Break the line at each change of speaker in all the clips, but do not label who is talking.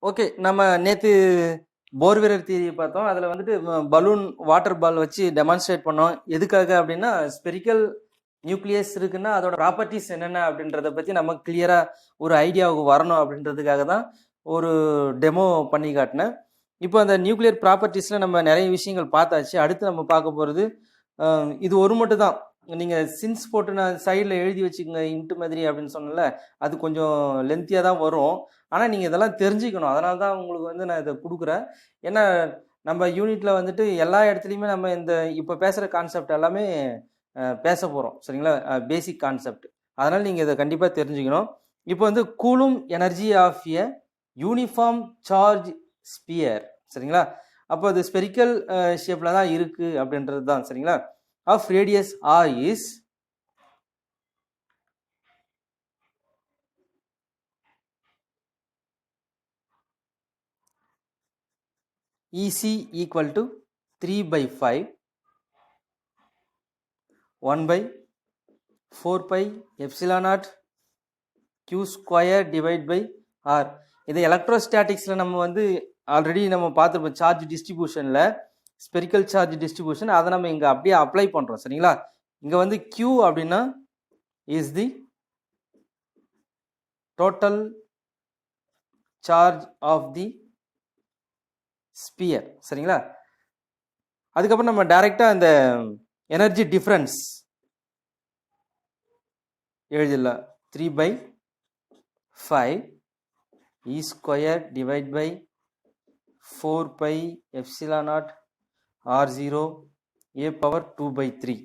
Okay, நம்ம நேற்று போர்வீரர் theory பார்த்தோம். அதில் வந்துட்டு பலூன் வாட்டர் பால் வச்சு டெமான்ஸ்ட்ரேட் பண்ணோம். எதுக்காக அப்படின்னா, ஸ்பெரிக்கல் நியூக்ளியஸ் இருக்குன்னா அதோட ப்ராப்பர்ட்டிஸ் என்னென்ன அப்படின்றத பற்றி நம்ம கிளியராக ஒரு ஐடியாவுக்கு வரணும் அப்படின்றதுக்காக தான் ஒரு டெமோ பண்ணி காட்டினேன். இப்போ அந்த நியூக்ளியர் ப்ராப்பர்ட்டிஸில் நம்ம நிறைய விஷயங்கள் பார்த்தாச்சு. அடுத்து நம்ம பார்க்க போகிறது இது ஒரு மட்டும் தான். நீங்கள் சின்ஸ் போட்டு நான் சைடில் எழுதி வச்சுக்கோங்க இன்ட்டு மாதிரி அப்படின்னு சொன்னல, அது கொஞ்சம் லென்த்தியாக தான் வரும். ஆனால் நீங்கள் இதெல்லாம் தெரிஞ்சுக்கணும். அதனால தான் உங்களுக்கு வந்து நான் இதை கொடுக்குறேன். ஏன்னா நம்ம யூனிட்டில் வந்துட்டு எல்லா இடத்துலையுமே நம்ம இந்த இப்போ பேசுகிற கான்செப்ட் எல்லாமே பேச போகிறோம். சரிங்களா? Basic concept. அதனால் நீங்கள் இதை கண்டிப்பாக தெரிஞ்சுக்கணும். இப்போ வந்து coulomb energy of a uniform charge sphere. சரிங்களா? அப்போ அது ஸ்பெரிக்கல் ஷேப்பில் தான் இருக்குது அப்படின்றது தான். சரிங்களா? Of radius r is EC equal to 3/5 1/4 pi epsilon naught q square divide by r. இதை எலக்ட்ரோஸ்டாட்டிக்ஸில் நம்ம வந்து ஆல்ரெடி நம்ம பார்த்துருப்போம். சார்ஜ் டிஸ்ட்ரிபியூஷனில் ஸ்பெரிக்கல் சார்ஜ் டிஸ்ட்ரிபியூஷன் அதை நம்ம இங்கே அப்படியே அப்ளை பண்ணுறோம். சரிங்களா? இங்கே வந்து q அப்படின்னா is the total charge of the sphere. சரிங்களா? அதுக்கப்புறம் நம்ம டைரெக்டாக அந்த எனர்ஜி டிஃப்ரென்ஸ் எழுதிடலாம். 3/5 E square divide by 4 pi epsilon naught R0 a power 2/3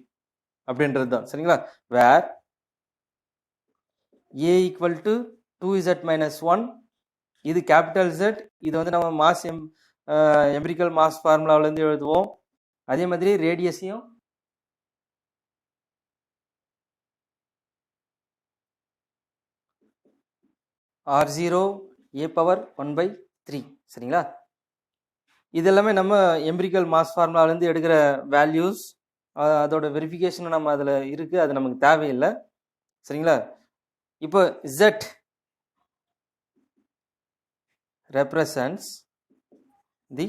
அப்படின்றது தான். சரிங்களா? வேர் a equal to 2z minus 1, இது கேபிட்டல் Z. இது வந்து நம்ம மாஸ் எம்பிரிக்கல் மாஸ் ஃபார்முலாவிலேருந்து எழுதுவோம். அதே மாதிரி ரேடியஸையும் R0 a பவர் 1/3. சரிங்களா? இது எல்லாமே நம்ம எம்பிரிக்கல் மாஸ் ஃபார்முலாவிலேருந்து எடுக்கிற வேல்யூஸ். அதோட வெரிஃபிகேஷன் நம்ம அதில் இருக்குது, அது நமக்கு தேவையில்லை. சரிங்களா? இப்போ Z represents the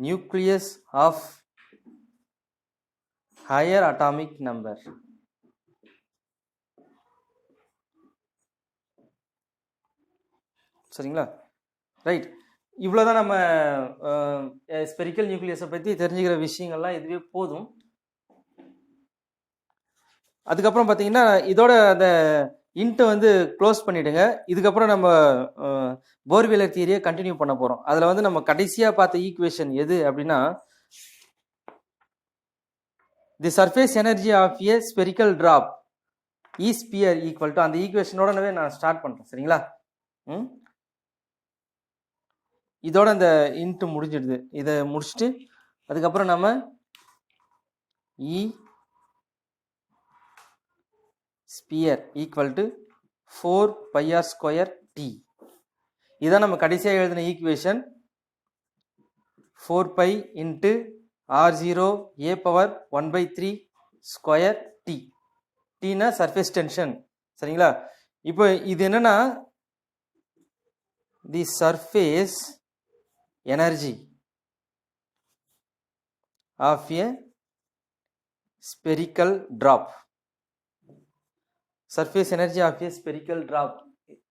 nucleus of higher atomic number. சரிங்களா? ரைட். இவ்வளோதான் நம்ம ஸ்பெரிக்கல் நியூக்ளியஸை பற்றி தெரிஞ்சுக்கிற விஷயங்கள்லாம் இதுவே போதும். அதுக்கப்புறம் பார்த்தீங்கன்னா இதோட அந்த இன்ட்டை வந்து க்ளோஸ் பண்ணிவிடுங்க. இதுக்கப்புறம் நம்ம போர்வீலர் தியரியை கண்டினியூ பண்ண போகிறோம். அதில் வந்து நம்ம கடைசியாக பார்த்த ஈக்குவேஷன் எது அப்படின்னா, the surface energy of a spherical drop E sphere equal to, அந்த ஈக்குவேஷனோடனவே நான் ஸ்டார்ட் பண்ணுறேன். சரிங்களா? இதோட இந்த இன்ட்டு முடிஞ்சிடுது. இதை முடிச்சுட்டு அதுக்கப்புறம் நம்ம E sphere equal to 4 pi r square T. இதான் நம்ம கடைசியாக எழுதின equation. 4 pi into R0 a power 1/3 square T. டீனா சர்ஃபேஸ் டென்ஷன். சரிங்களா? இப்போ இது என்னன்னா the surface energy of a spherical drop. Surface energy of a spherical drop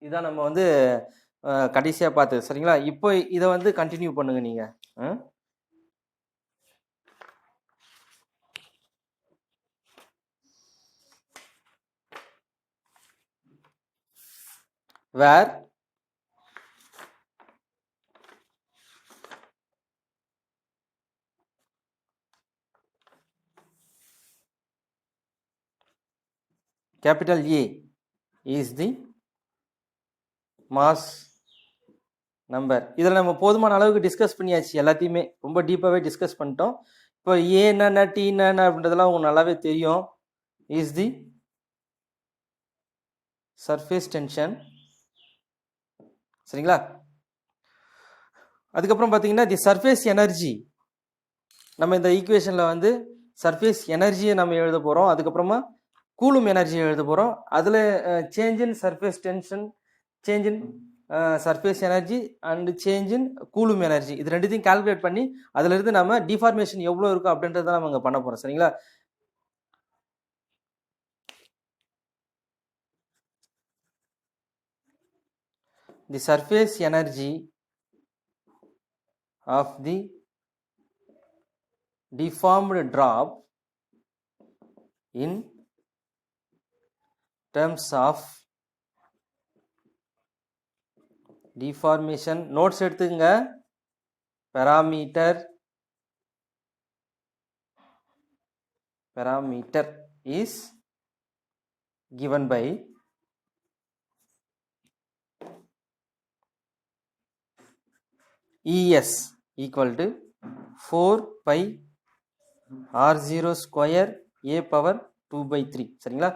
இதான் நம்ம வந்து கடைசியாக பார்த்தது. சரிங்களா? இப்போ இதை வந்து கண்டினியூ பண்ணுங்க நீங்கள். வேர் capital A is the mass number. இதில் நம்ம போதுமான அளவுக்கு டிஸ்கஸ் பண்ணியாச்சு. எல்லாத்தையுமே ரொம்ப டீப்பாகவே டிஸ்கஸ் பண்ணிட்டோம். இப்போ ஏ என்னென்ன டி என்னென்ன அப்படின்றதெல்லாம் உங்களுக்கு நல்லாவே தெரியும். Is the surface tension. சரிங்களா? அதுக்கப்புறம் பார்த்தீங்கன்னா தி சர்ஃபேஸ் எனர்ஜி. நம்ம இந்த ஈக்குவேஷனில் வந்து சர்ஃபேஸ் எனர்ஜியை நம்ம எழுத போகிறோம். அதுக்கப்புறமா கூலும் எனர்ஜி எழுத போகிறோம். அதில் change in surface tension, change in surface energy and change in coulomb energy, இது ரெண்டுத்தையும் கால்குலேட் பண்ணி அதிலிருந்து நம்ம டிஃபார்மேஷன் எவ்வளோ இருக்கும் அப்படின்றத நம்ம இங்கே பண்ண போகிறோம். சரிங்களா? The surface energy of the deformed drop in terms of deformation, notes எடுத்துங்க, parameter is given by ES equal to 4 pi R0 square A power 2/3. சரிங்களா?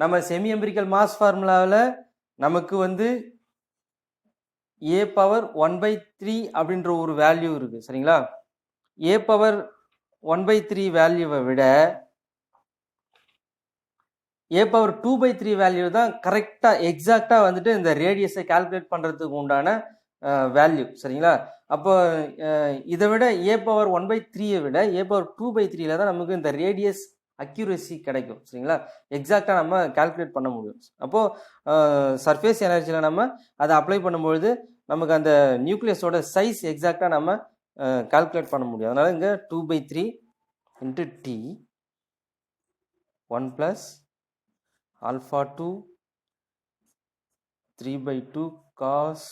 நம்ம செமி எம்பிரிக்கல் மாஸ் ஃபார்முலாவில் நமக்கு வந்து A பவர் 1/3 அப்படின்ற ஒரு வேல்யூ இருக்கு. சரிங்களா? A பவர் 1/3 வேல்யூவை விட A பவர் 2/3 வேல்யூ தான் கரெக்டாக எக்ஸாக்டாக வந்துட்டு இந்த ரேடியஸை கால்குலேட் பண்ணுறதுக்கு உண்டான வேல்யூ. சரிங்களா? அப்போ இதை விட A பவர் 1/3 விட A பவர் 2/3 தான் நமக்கு இந்த ரேடியஸ் அக்யூரசி கிடைக்கும். சரிங்களா? எக்ஸாக்டாக நம்ம கால்குலேட் பண்ண முடியும். அப்போது சர்ஃபேஸ் எனர்ஜியில் நம்ம அதை அப்ளை பண்ணும்பொழுது நமக்கு அந்த நியூக்ளியஸோட சைஸ் எக்ஸாக்டாக நம்ம கால்குலேட் பண்ண முடியும். அதனால் இங்கே 2/3 into T 1 + α2 3/2 cos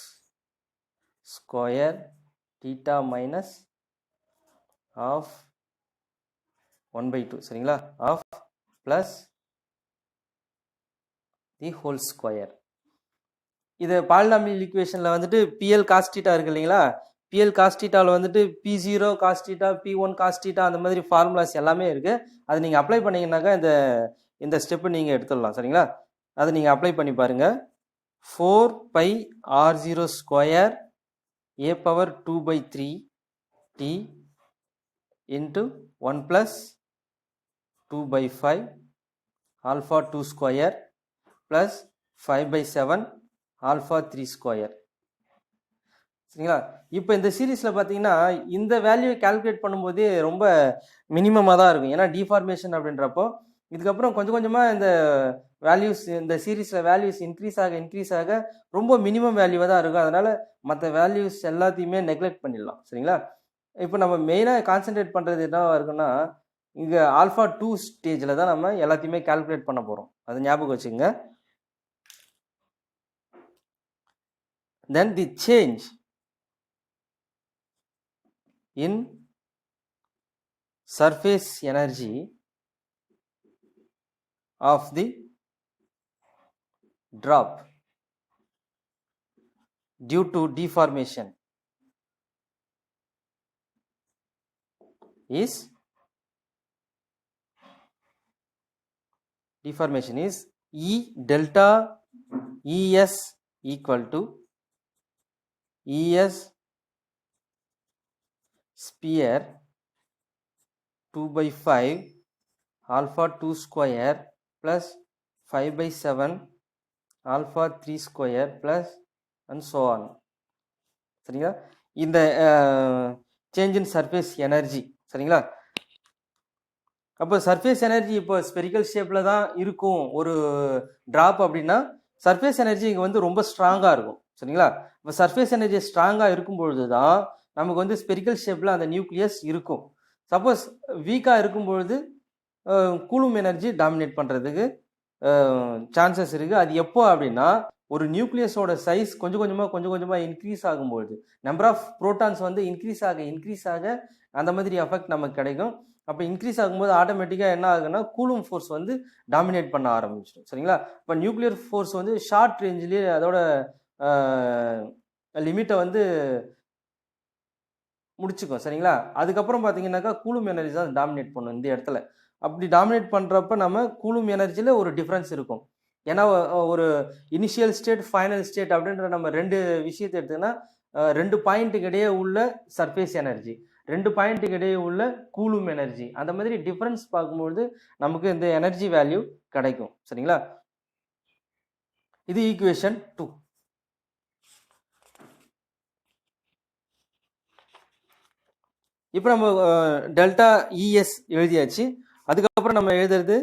square theta minus of 1/2. சரிங்களா? of plus the whole square. இது பாலினாமியல் ஈக்குவேஷனில் வந்துட்டு PL cos theta இருக்கு இல்லைங்களா? PL cos thetaவில் வந்துட்டு P0 cos theta, P1 cos theta அந்த மாதிரி ஃபார்முலாஸ் எல்லாமே இருக்குது. அதை நீங்கள் அப்ளை பண்ணிங்கன்னாக்கா இந்த ஸ்டெப்பு நீங்கள் எடுத்துடலாம். சரிங்களா? அதை நீங்கள் அப்ளை பண்ணி பாருங்கள். 4 pi R0 square A power 2/3 T into 1 plus 2/5 alpha 2 square plus 5/7 alpha 3 square. சரிங்களா? இப்போ இந்த சீரீஸில் பார்த்தீங்கன்னா இந்த வேல்யூ கால்குலேட் பண்ணும்போதே ரொம்ப மினிமமாக தான் இருக்கும். ஏன்னா டிஃபார்மேஷன் அப்படின்றப்போ இதுக்கப்புறம் கொஞ்சம் கொஞ்சமாக இந்த வேல்யூஸ் இந்த சீரீஸில் வேல்யூஸ் இன்க்ரீஸ் ஆக ரொம்ப மினிமம் வேல்யூவாக தான் இருக்கும். அதனால் மற்ற வேல்யூஸ் எல்லாத்தையுமே நெக்லெக்ட் பண்ணிடலாம். சரிங்களா? இப்போ நம்ம மெயினாக கான்சென்ட்ரேட் பண்ணுறது என்னவா இருக்குன்னா இங்கே ஆல்ஃபா 2 ஸ்டேஜில் தான் நம்ம எல்லாத்தையுமே கால்குலேட் பண்ண போகிறோம். அதை ஞாபகம் வச்சுங்க. Then the change in surface energy of the drop due to deformation is E delta ES equal to ES sphere 2/5 alpha 2 square plus 5/7 alpha 3 square plus and so on. சரிங்களா? இந்த சேஞ்ச் இன் சர்ஃபேஸ் எனர்ஜி. சரிங்களா? அப்போ surface energy இப்போ spherical ஷேப்பில் தான் இருக்கும் ஒரு drop அப்படின்னா சர்ஃபேஸ் எனர்ஜி இங்கே வந்து ரொம்ப ஸ்ட்ராங்காக இருக்கும். சரிங்களா? இப்போ சர்ஃபேஸ் எனர்ஜி ஸ்ட்ராங்காக இருக்கும் பொழுது தான் நமக்கு வந்து ஸ்பெரிக்கல் ஷேப்பில் அந்த நியூக்ளியஸ் இருக்கும். சப்போஸ் வீக்காக இருக்கும் பொழுது கூலும் எனர்ஜி டாமினேட் பண்ணுறதுக்கு சான்சஸ் இருக்குது. அது எப்போ அப்படின்னா ஒரு நியூக்ளியஸோட சைஸ் கொஞ்சம் கொஞ்சமாக இன்க்ரீஸ் ஆகும்பொழுது நம்பர் ஆஃப் ப்ரோட்டான்ஸ் வந்து இன்க்ரீஸ் ஆக அந்த மாதிரி எஃபெக்ட் நமக்கு கிடைக்கும். அப்போ இன்க்ரீஸ் ஆகும்போது ஆட்டோமேட்டிக்காக என்ன ஆகுதுன்னா கூலும் ஃபோர்ஸ் வந்து டாமினேட் பண்ண ஆரம்பிச்சிடும். சரிங்களா? இப்போ நியூக்ளியர் ஃபோர்ஸ் வந்து ஷார்ட் ரேஞ்சிலேயே அதோட லிமிட்டை வந்து முடிச்சுக்கும். சரிங்களா? அதுக்கப்புறம் பார்த்தீங்கன்னாக்கா கூலும் எனர்ஜி தான் டாமினேட் பண்ணும் இந்த இடத்துல. அப்படி டாமினேட் பண்ணுறப்ப நம்ம கூலும் எனர்ஜியில் ஒரு டிஃப்ரென்ஸ் இருக்கும். ஏன்னா ஒரு இனிஷியல் ஸ்டேட் ஃபைனல் ஸ்டேட் அப்படின்ற நம்ம ரெண்டு விஷயத்தை எடுத்துக்கினா 2 பாயிண்ட்டுக்கு இடையே உள்ள சர்ஃபேஸ் எனர்ஜி, 2 பாயிண்ட்டுக்கு இடையே உள்ள கூலும் எனர்ஜி, அந்த மாதிரி டிஃப்ரென்ஸ் பார்க்கும்பொழுது நமக்கு இந்த எனர்ஜி வேல்யூ கிடைக்கும். சரிங்களா? இது ஈக்குவேஷன் 2. இப்போ நம்ம டெல்டா இஎஸ் எழுதியாச்சு. அதுக்கப்புறம் நம்ம எழுதுறது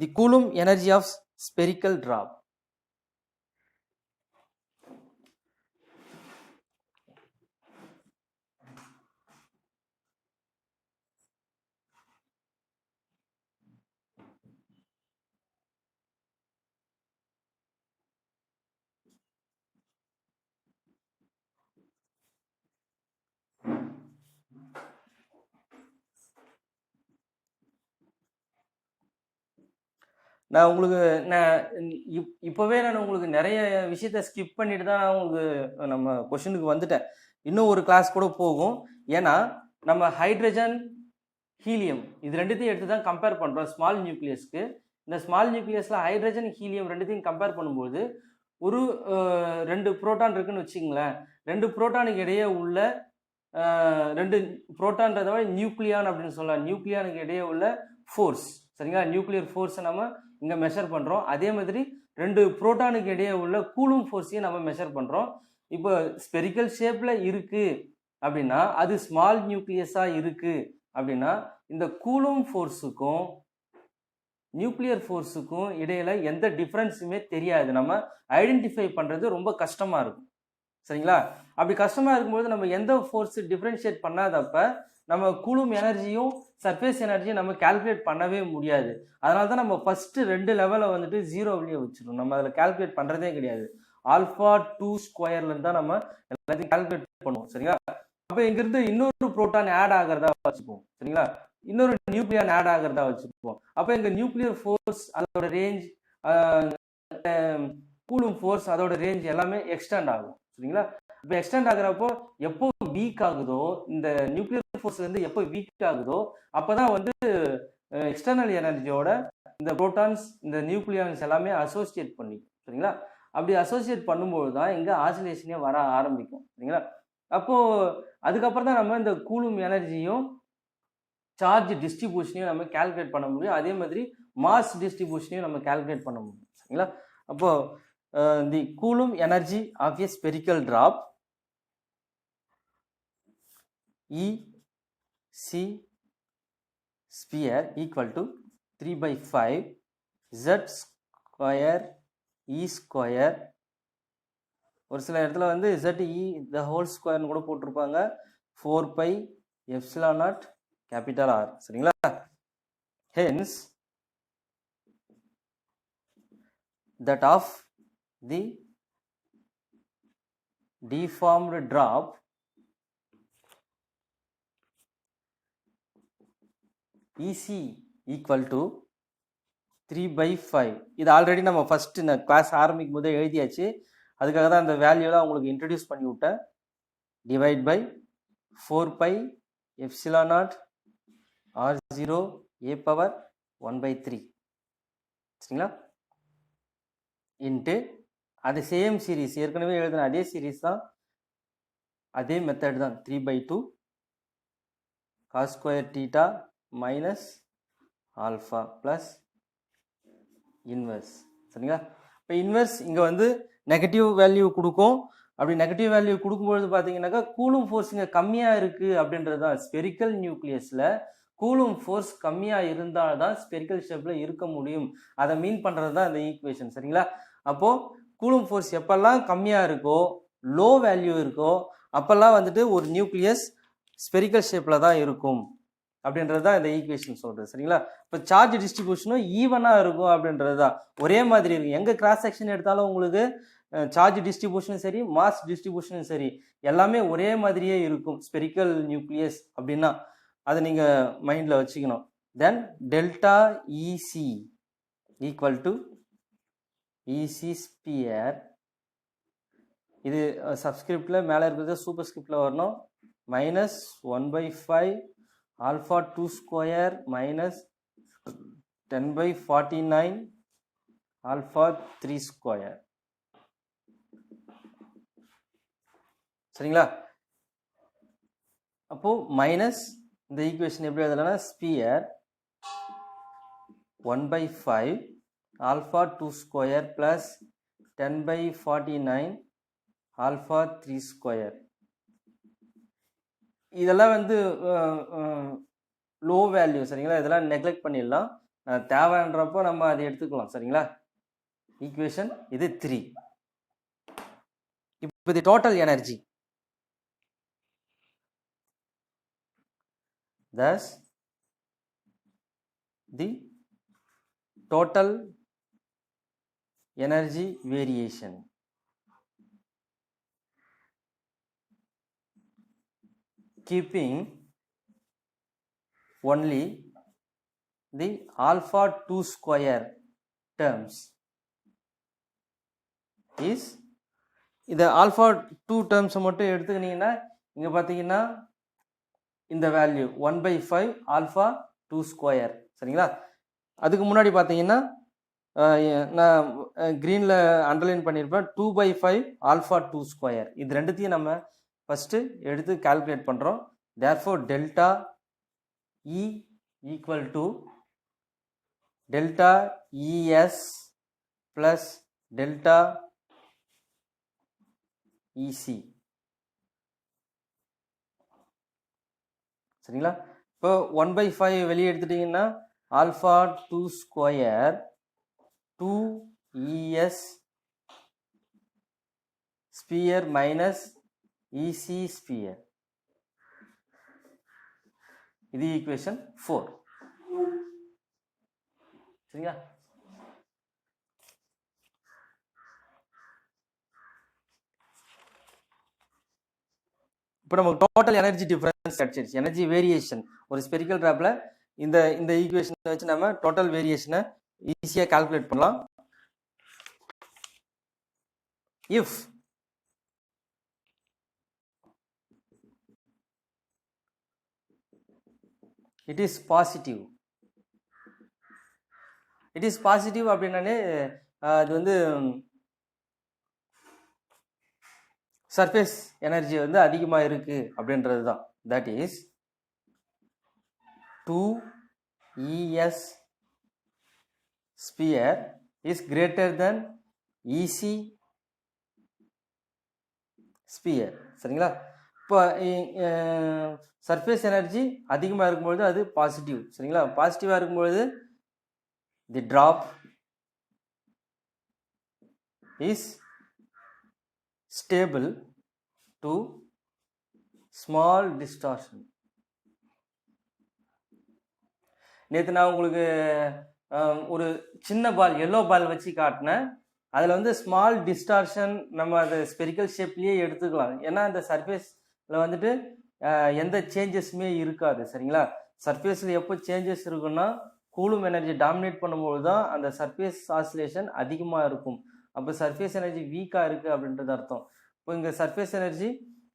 the coulomb energy of spherical drop. நான் உங்களுக்கு இப்போவே நான் உங்களுக்கு நிறைய விஷயத்த ஸ்கிப் பண்ணிட்டு தான் உங்களுக்கு நம்ம கொஷனுக்கு வந்துட்டேன். இன்னும் ஒரு கிளாஸ் கூட போகும். ஏன்னா நம்ம ஹைட்ரஜன் ஹீலியம் இது ரெண்டுத்தையும் எடுத்து தான் கம்பேர் பண்ணுறோம் ஸ்மால் நியூக்ளியஸ்க்கு. இந்த ஸ்மால் நியூக்ளியஸில் ஹைட்ரஜன் ஹீலியம் ரெண்டுத்தையும் கம்பேர் பண்ணும்போது ஒரு 2 புரோட்டான் இருக்குன்னு வச்சுங்களேன். 2 புரோட்டானுக்கு இடையே உள்ள 2 புரோட்டான்றத விட நியூக்ளியான் அப்படின்னு சொல்லலாம். நியூக்ளியானுக்கு இடையே உள்ள ஃபோர்ஸ், சரிங்களா? நியூக்ளியர் ஃபோர்ஸை நம்ம இங்கே மெஷர் பண்ணுறோம். அதே மாதிரி 2 புரோட்டானுக்கு இடையே உள்ள கூலும் ஃபோர்ஸையும் நம்ம மெஷர் பண்ணுறோம். இப்போ ஸ்பெரிக்கல் ஷேப்பில் இருக்குது அப்படின்னா அது ஸ்மால் நியூக்ளியஸாக இருக்குது அப்படின்னா இந்த கூலும் ஃபோர்ஸுக்கும் நியூக்ளியர் ஃபோர்ஸுக்கும் இடையில எந்த டிஃப்ரென்ஸுமே தெரியாது. நம்ம ஐடென்டிஃபை பண்ணுறது ரொம்ப கஷ்டமாக இருக்கும், சரிங்களா? அப்படி கஷ்டமாக இருக்கும்போது நம்ம எந்த ஃபோர்ஸ் டிஃப்ரென்ஷியேட் பண்ணாதப்ப நம்ம கூலும் எனர்ஜியும் சர்ஃபேஸ் எனர்ஜியும் நம்ம கால்குலேட் பண்ணவே முடியாது. அதனால தான் நம்ம ஃபஸ்ட்டு 2 லெவலை வந்துட்டு 0 வெளியே வச்சிடும். நம்ம அதில் கால்குலேட் பண்ணுறதே கிடையாது. ஆல்ஃபா 2 ஸ்கொயர்லேருந்து தான் நம்ம எல்லாத்தையும் கால்குலேட் பண்ணுவோம், சரிங்களா? அப்போ இங்கிருந்து இன்னொரு புரோட்டான் ஆட் ஆகிறதா வச்சுப்போம், சரிங்களா? இன்னொரு நியூக்ளியான் ஆட் ஆகிறதா வச்சுப்போம். அப்போ எங்கள் நியூக்ளியர் ஃபோர்ஸ் அதோட ரேஞ்ச், கூலும் ஃபோர்ஸ் அதோட ரேஞ்ச் எல்லாமே எக்ஸ்டெண்ட் ஆகும், சரிங்களா? இப்போ எக்ஸ்டெண்ட் ஆகுறப்போ எப்போ வீக் ஆகுதோ, இந்த நியூக்ளியர் ஃபோர்ஸ்லேருந்து எப்போ வீக் ஆகுதோ அப்போதான் வந்து எக்ஸ்டர்னல் எனர்ஜியோட இந்த புரோட்டான்ஸ் இந்த நியூக்ளியான்ஸ் எல்லாமே அசோசியேட் பண்ணிக்கும், சரிங்களா? அப்படி அசோசியேட் பண்ணும்போது தான் இங்கே ஆசிலேஷனே வர ஆரம்பிக்கும், சரிங்களா? அப்போது அதுக்கப்புறம் தான் நம்ம இந்த கூலும் எனர்ஜியும் சார்ஜ் டிஸ்ட்ரிபியூஷனையும் நம்ம கால்குலேட் பண்ண முடியும். அதே மாதிரி மாஸ் டிஸ்ட்ரிபியூஷனையும் நம்ம கால்குலேட் பண்ண முடியும், சரிங்களா? அப்போது the coulomb energy of a spherical drop EC sphere equal to 3/5 Z square E square. ஒரு சில இடத்துல வந்து ZE the whole square கூட போட்டிருப்பாங்க. 4 pi epsilon naught capital R, சரிங்களா? Hence that of the deformed drop EC equal to 3/5. இது already நம்ம first இந்த கிளாஸ் ஆரம்பிக்கும் போதே எழுதியாச்சு. அதுக்காக தான் அந்த வேல்யூலாம் உங்களுக்கு இன்ட்ரடியூஸ் பண்ணி விட்டேன். Divide by 4 pi epsilon naught R0 a power 1/3, சரிங்களா? இன்ட்டு அது சேம் சீரீஸ், ஏற்கனவே எழுதின அதே சீரீஸ் தான், அதே மெத்தட் தான். 3/2 cos square theta minus alpha plus inverse, சரிங்களா? இப்போ இன்வெர்ஸ் இங்கே வந்து நெகட்டிவ் வேல்யூ கொடுக்கும். அப்படி நெகட்டிவ் வேல்யூ கொடுக்கும்பொழுது பார்த்தீங்கன்னாக்கா கூலும் ஃபோர்ஸ் இங்கே கம்மியாக இருக்குது அப்படின்றது தான். ஸ்பெரிக்கல் நியூக்ளியஸில் கூலும் ஃபோர்ஸ் கம்மியாக இருந்தால் தான் ஸ்பெரிக்கல் ஷேப்பில் இருக்க முடியும். அதை மீன் பண்ணுறது தான் இந்த ஈக்குவேஷன், சரிங்களா? அப்போது கூலும் ஃபோர்ஸ் எப்பெல்லாம் கம்மியாக இருக்கோ, லோ வேல்யூ இருக்கோ, அப்போல்லாம் வந்துட்டு ஒரு நியூக்ளியஸ் ஸ்பெரிக்கல் ஷேப்பில் தான் இருக்கும் அப்படின்றது தான் இந்த ஈக்குவேஷன் சொல்கிறது, சரிங்களா? இப்போ சார்ஜ் டிஸ்ட்ரிபியூஷனும் ஈவனாக இருக்கும் அப்படின்றது தான், ஒரே மாதிரி இருக்கும். எங்கே கிராஸ் செக்ஷன் எடுத்தாலும் உங்களுக்கு சார்ஜ் டிஸ்ட்ரிபியூஷனும் சரி, மாஸ் டிஸ்ட்ரிபியூஷனும் சரி, எல்லாமே ஒரே மாதிரியே இருக்கும் ஸ்பெரிக்கல் நியூக்ளியஸ் அப்படின்னா. அதை நீங்கள் மைண்டில் வச்சுக்கணும். Then delta EC equal to EC sphere, இது சப்ஸ்கிரிப்டில் மேலே இருக்கிறது சூப்பர் ஸ்கிரிப்டில் வரணும். Minus 1/5 alpha 2 square minus 10/49 alpha 3 square, சரிங்களா? அப்போ மைனஸ் இந்த ஈக்குவேஷன் எப்படி எழுதலாம்னா sphere 1/5 alpha 2 square plus 10/49 alpha 3 square இதெல்லாம் வந்து லோ வேல்யூ சரிங்களா, இதெல்லாம் நெக்லெக்ட் பண்ணிடலாம். தேவைன்றப்போ நம்ம அதை எடுத்துக்கலாம் சரிங்களா. ஈக்குவேஷன் இது 3. இப்போ இது total energy. Thus the total energy variation keeping only the alpha 2 square terms is இந்த ஆல்ஃபா 2 டேர்ம்ஸை மட்டும் எடுத்துக்கினீங்கன்னா இங்கே பார்த்தீங்கன்னா இந்த வேல்யூ 1/5 ஆல்ஃபா 2 ஸ்கொயர் சரிங்களா. அதுக்கு முன்னாடி பார்த்தீங்கன்னா நான் க்ரீனில் அண்டர்லைன் பண்ணியிருப்பேன் 2/5 ஆல்ஃபா 2 ஸ்கொயர். இது ரெண்டுத்தையும் நம்ம ஃபஸ்ட்டு எடுத்து கால்குலேட் பண்ணுறோம். Therefore delta E equal to delta ES plus delta EC சரிங்களா. இப்போ 1/5 வெளியே எடுத்துட்டீங்கன்னா alpha 2 square 2ES sphere minus EC sphere. இது ஈக்குவேஷன் 4 சரிங்களா. இப்போ நமக்கு டோட்டல் எனர்ஜி டிஃபரன்ஸ் கிடைச்சிருச்சு. எனர்ஜி வேரியேஷன் ஒரு ஸ்பெரிக்கல் ட்ராப்ல இந்த ஈக்குவேஷனை வச்சு நம்ம டோட்டல் வேரியேஷனை ஈஸியாக கால்குலேட் பண்ணலாம். இஃப் இட் இஸ் பாசிட்டிவ் அப்படின்னாலே அது வந்து சர்ஃபேஸ் எனர்ஜி வந்து அதிகமாக இருக்கு அப்படின்றது தான். That is 2ES sphere is greater than EC sphere சரிங்களா. இப்போ சர்ஃபேஸ் எனர்ஜி அதிகமாக இருக்கும்பொழுது அது பாசிட்டிவ் சரிங்களா. பாசிட்டிவாக இருக்கும்பொழுது the drop is stable to small distortion. நேற்று நான் உங்களுக்கு ஒரு சின்ன பால் எல்லோ பால் வச்சு காட்டினேன். அதில் வந்து ஸ்மால் டிஸ்டார்ஷன் நம்ம அதை ஸ்பெரிக்கல் ஷேப்லேயே எடுத்துக்கலாம். ஏன்னா அந்த சர்ஃபேஸில் வந்துட்டு எந்த சேஞ்சஸுமே இருக்காது சரிங்களா. சர்ஃபேஸில் எப்போ சேஞ்சஸ் இருக்குன்னா கூலும் எனர்ஜி டாமினேட் பண்ணும்போது தான் அந்த சர்ஃபேஸ் ஆசிலேஷன் அதிகமாக இருக்கும். அப்போ சர்ஃபேஸ் எனர்ஜி வீக்காக இருக்குது அப்படின்றது அர்த்தம். இப்போ இங்கே சர்ஃபேஸ் எனர்ஜி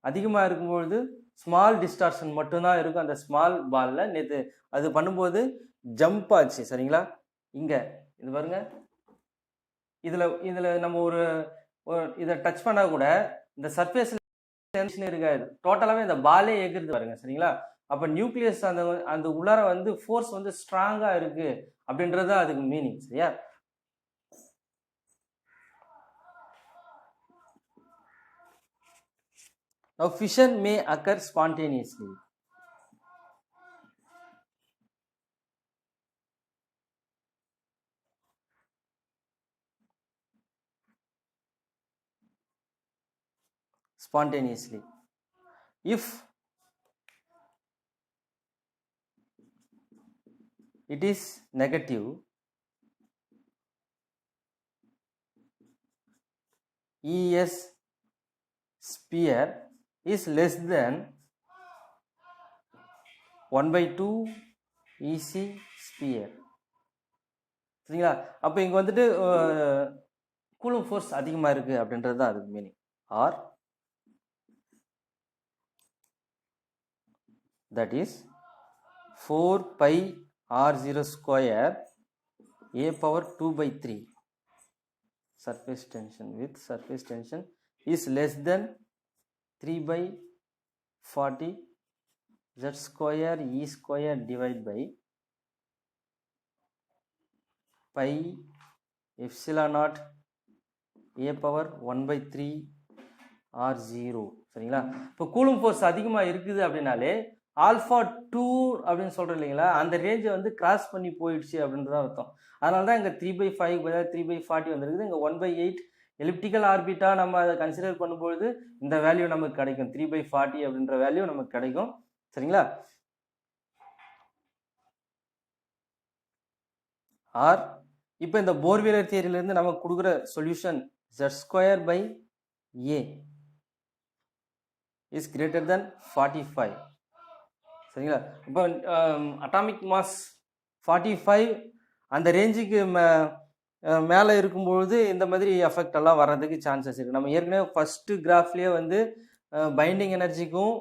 அதிகமாக இருக்கும்பொழுது ஸ்மால் டிஸ்டார்ஷன் மட்டும்தான் இருக்கும் அந்த ஸ்மால் பாலில். நேற்று அது பண்ணும்போது ஜம்ப் ஆச்சு சரிங்களா. இங்கே இது பாருங்க, இதில் நம்ம ஒரு இதை டச் பண்ணால் கூட இந்த சர்ஃபேஸ் இருக்காது, டோட்டலாகவே இந்த பாலே எகிறது பாருங்க சரிங்களா. அப்போ நியூக்ளியஸ் அந்த உள்ளார வந்து ஃபோர்ஸ் வந்து ஸ்ட்ராங்காக இருக்குது அப்படின்றது அதுக்கு மீனிங் சரியா. Now fission may occur spontaneously. If it is negative, ES sphere is less than 1/2 EC sphere சரிங்களா. அப்போ இங்கே வந்துட்டு கூலும் ஃபோர்ஸ் அதிகமாக இருக்குது அப்படின்றது தான் அதுக்கு meaning. Or that is 4πr0 square a^2/3 surface tension with surface tension is less than 3/40 z square e square divided by pi epsilon naught a power 1/3 R0 சரிங்களா. இப்போ கூலும் ஃபோர்ஸ் அதிகமாக இருக்குது அப்படின்னாலே ஆல்ஃபா 2 அப்படின்னு சொல்கிறோம் இல்லைங்களா, அந்த ரேஞ்சை வந்து கிராஸ் பண்ணி போயிடுச்சு அப்படின்றதான் அர்த்தம். அதனால தான் இங்கே 3/5 பதிலாக 3/40 வந்துருக்குது. இங்கே 1/8 எலிப்டிக்கல் ஆர்பிட்டாக நம்ம அதை கன்சிடர் பண்ணும்பொழுது இந்த வேல்யூ நமக்கு கிடைக்கும், 3/40 அப்படின்ற வேல்யூ நமக்கு கிடைக்கும் சரிங்களா. ஆர் இப்போ இந்த போர்வீலர் தியரியிலேருந்து நமக்கு கொடுக்குற solution z²/a is greater than 45 சரிங்களா. இப்போ அட்டாமிக் மாஸ் 45 அந்த ரேஞ்சுக்கு மேலே இருக்கும்பொழுது இந்த மாதிரி எஃபெக்ட் எல்லாம் வர்றதுக்கு சான்சஸ் இருக்குது. நம்ம ஏற்கனவே ஃபஸ்ட்டு கிராஃப்லேயே வந்து பைண்டிங் எனர்ஜிக்கும்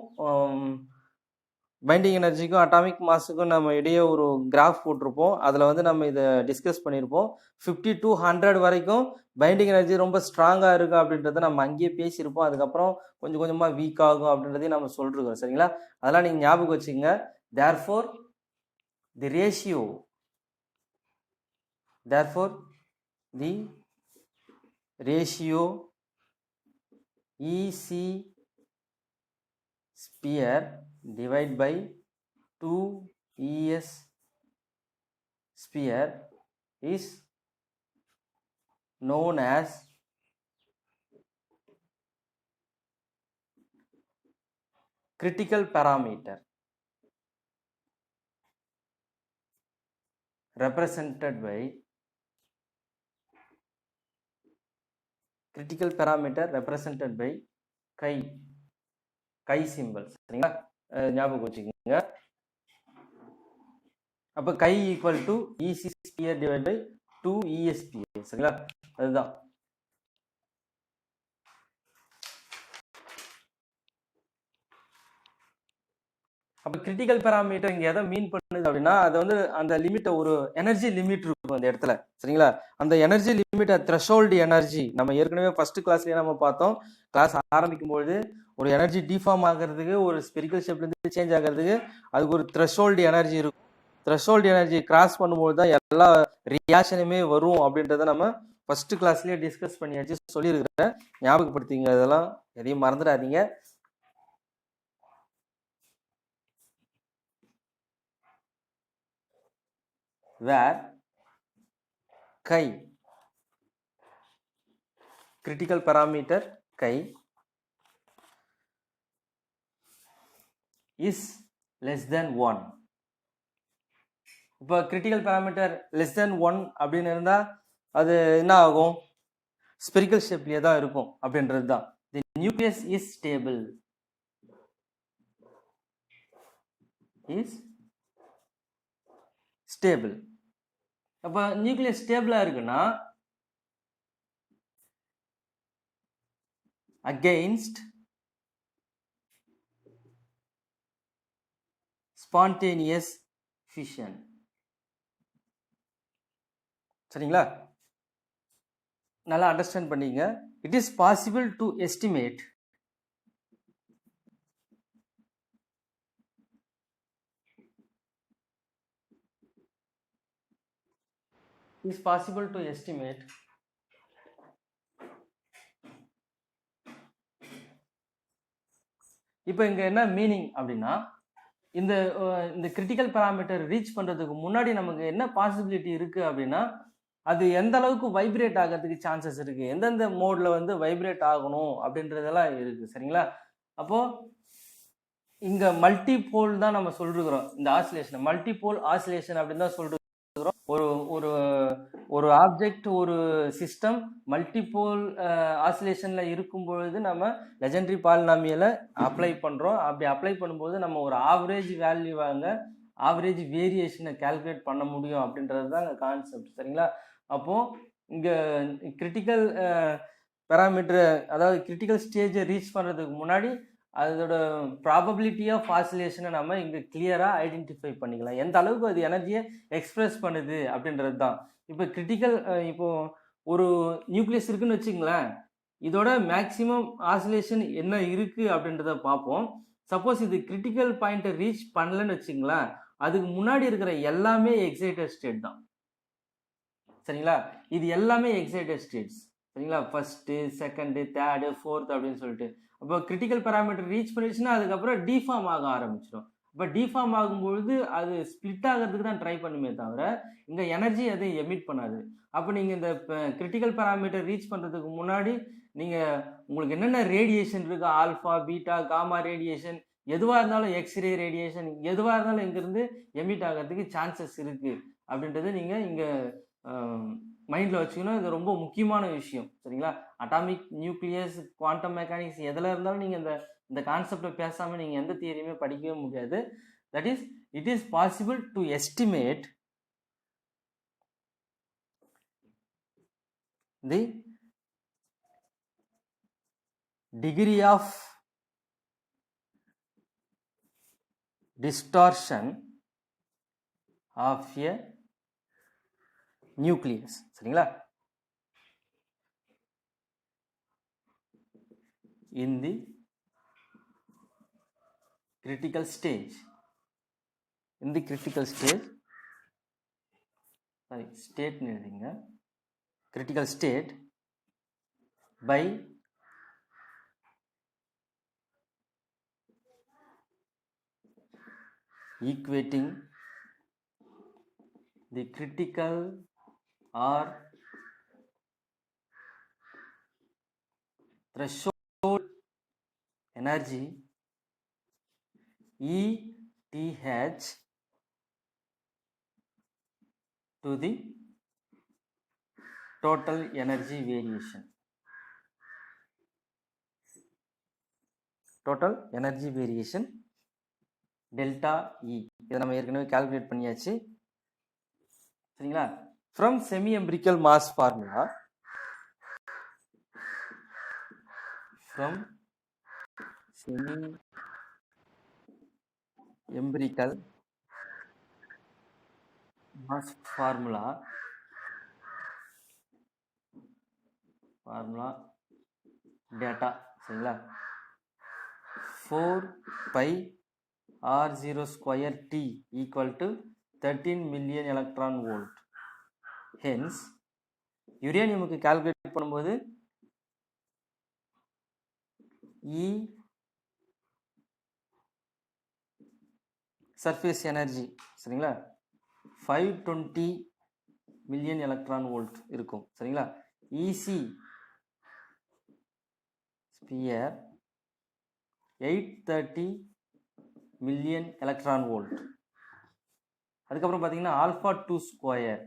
அட்டாமிக் மாஸுக்கும் நம்ம இடையே ஒரு கிராஃப் போட்டிருப்போம். அதில் வந்து நம்ம இதை டிஸ்கஸ் பண்ணியிருப்போம். 50 to 100 வரைக்கும் பைண்டிங் எனர்ஜி ரொம்ப ஸ்ட்ராங்காக இருக்குது அப்படின்றத நம்ம அங்கேயே பேசியிருப்போம். அதுக்கப்புறம் கொஞ்சம் கொஞ்சமாக வீக் ஆகும் அப்படின்றதையும் நம்ம சொல்லிருக்கோம் சரிங்களா. அதெல்லாம் நீங்கள் ஞாபகம் வச்சுக்கோங்க. therefore the ratio EC sphere divided by 2 ES sphere is known as critical parameter represented by chi symbol சரிங்களா. ஞாபகம் வச்சுக்கோங்க. அப்போ chi equal to EC sphere divided by 2 ES sphere சரிங்களா. அதுதான் அப்போ கிரிட்டிக்கல் பேராமீட்டர் இங்கே எதை மீன் பண்ணுது அப்படின்னா, அது வந்து அந்த லிமிட்டை, ஒரு எனர்ஜி லிமிட் இருக்கும் அந்த இடத்துல சரிங்களா. அந்த எனர்ஜி லிமிட், த்ரெஷோல்டு எனர்ஜி நம்ம ஏற்கனவே ஃபர்ஸ்ட் கிளாஸ்லேயே நம்ம பார்த்தோம். கிளாஸ் ஆரம்பிக்கும்போது ஒரு எனர்ஜி டிஃபார்ம் ஆகிறதுக்கு, ஒரு ஸ்பெரிக்கல் ஷேப்லேருந்து சேஞ்ச் ஆகிறதுக்கு அதுக்கு ஒரு த்ரெஷோல்டு எனர்ஜி இருக்கும். த்ரெஷோல்டு எனர்ஜி கிராஸ் பண்ணும்போது தான் எல்லா ரியாக்ஷனுமே வரும் அப்படின்றத நம்ம ஃபர்ஸ்ட் கிளாஸ்லேயே டிஸ்கஸ் பண்ணியாச்சு, சொல்லியிருக்கிறேன். ஞாபகப்படுத்திங்க, அதெல்லாம் எதையும் மறந்துடாதீங்க. where chi critical parameter chi is less than 1. இப்போ கிரிட்டிக்கல் பேராமீட்டர் less than 1 அப்படின்னு இருந்தா அது என்ன ஆகும், ஸ்பெரிக்கல் ஷேப்லயே தான் இருக்கும் அப்படின்றது தான். the nucleus is stable. அப்ப நியூக்ளியஸ் ஸ்டேபிளா இருக்குன்னா against spontaneous fission சரிங்களா. நல்லா அண்டர்ஸ்டாண்ட் பண்ணீங்க. it is possible to estimate இப்போ இங்க என்ன மீனிங் அப்படின்னா, இந்த கிரிட்டிக்கல் பேராமீட்டர் ரீச் பண்றதுக்கு முன்னாடி நமக்கு என்ன பாசிபிலிட்டி இருக்கு அப்படின்னா, அது எந்த அளவுக்கு வைப்ரேட் ஆகிறதுக்கு சான்சஸ் இருக்கு, எந்தெந்த மோட்ல வந்து வைப்ரேட் ஆகணும் அப்படின்றதெல்லாம் இருக்கு சரிங்களா. அப்போ இங்க மல்டிபோல் தான் நம்ம சொல்லிருக்கிறோம். இந்த ஆசிலேஷன் மல்டிபோல் ஆசிலேஷன் அப்படின்னு தான் சொல்றோம். ஒரு ஆப்ஜெக்ட், ஒரு சிஸ்டம் மல்டிபோல் ஆசிலேஷன்ல இருக்கும் பொழுது நம்ம லெஜெண்டரி பாலினாமியலை அப்ளை பண்றோம். அப்படி அப்ளை பண்ணும்போது நம்ம ஒரு ஆவரேஜ் வேல்யூவாங்க, ஆவரேஜ் வேரியேஷனை கால்குலேட் பண்ண முடியும் அப்படின்றது தான் கான்செப்ட் சரிங்களா. அப்போ இங்க கிரிட்டிக்கல் பேராமீட்டர், அதாவது கிரிட்டிக்கல் ஸ்டேஜை ரீச் பண்றதுக்கு முன்னாடி அதோட ப்ராபபிலிட்டி ஆஃப் ஆசிலேஷனை நம்ம இங்கே கிளியராக ஐடென்டிஃபை பண்ணிக்கலாம், எந்த அளவுக்கு அது எனர்ஜியை எக்ஸ்பிரஸ் பண்ணுது அப்படின்றது தான். இப்போ கிரிட்டிக்கல், இப்போ ஒரு நியூக்ளியஸ் இருக்குன்னு வச்சுங்களேன், இதோட மேக்சிமம் ஆசிலேஷன் என்ன இருக்கு அப்படின்றத பார்ப்போம். சப்போஸ் இது கிரிட்டிக்கல் பாயிண்ட்டை ரீச் பண்ணலன்னு வச்சுங்களேன், அதுக்கு முன்னாடி இருக்கிற எல்லாமே எக்ஸைட்டட் ஸ்டேட் தான் சரிங்களா. இது எல்லாமே எக்ஸைட்டட் ஸ்டேட்ஸ். சரிங்களா? ஃபர்ஸ்ட்டு, செகண்டு, தேர்டு, ஃபோர்த் அப்படின்னு சொல்லிட்டு. அப்போ கிரிட்டிக்கல் பேராமீட்டர் ரீச் பண்ணிடுச்சுன்னா அதுக்கப்புறம் டிஃபார்ம் ஆக ஆரம்பிச்சிடும். இப்போ டிஃபார்ம் ஆகும்பொழுது அது ஸ்ப்ளிட் ஆகிறதுக்கு தான் ட்ரை பண்ணுமே தவிர இங்கே எனர்ஜி அது எமிட் பண்ணாது. அப்போ நீங்கள் இந்த கிரிட்டிக்கல் பேராமீட்டர் ரீச் பண்ணுறதுக்கு முன்னாடி நீங்கள் உங்களுக்கு என்னென்ன ரேடியேஷன் இருக்குது, ஆல்ஃபா, பீட்டா, காமா ரேடியேஷன், எதுவாக இருந்தாலும் எக்ஸ்ரே ரேடியேஷன், எதுவாக இருந்தாலும் இங்கேருந்து எமிட் ஆகிறதுக்கு சான்சஸ் இருக்குது அப்படின்றது நீங்கள் இங்கே மைண்டில் வச்சுக்கணும். இது ரொம்ப முக்கியமான விஷயம். சரிங்களா? அட்டாமிக் நியூக்ளியஸ், குவாண்டம் மெக்கானிக்ஸ் எதில் இருந்தாலும் நீங்கள் இந்த கான்செப்டை பேசாமல் நீங்கள் எந்த தியரியுமே படிக்கவே முடியாது. That is it is possible to estimate the degree of distortion of a nucleus. சரிங்களா? in the critical stage. in the critical stage, sorry, state எழுதுங்க. critical state by equating the critical or threshold energy ETH to the total energy variation. total energy variation delta E. இதை நம்ம ஏற்கனவே calculate பண்ணியாச்சு. சரிங்களா? from semi empirical mass formula, from semi empirical mass formula data. சரிங்களா? 4 pi R0 square T equal to 13 million electron volt. Hence, யுரேனியமுக்கு calculate பண்ணும்போது E surface energy, சரிங்களா, 520 million electron volt இருக்கும். சரிங்களா? EC sphere 830 million electron volt. அதுக்கப்புறம் பார்த்தீங்கன்னா alpha 2 square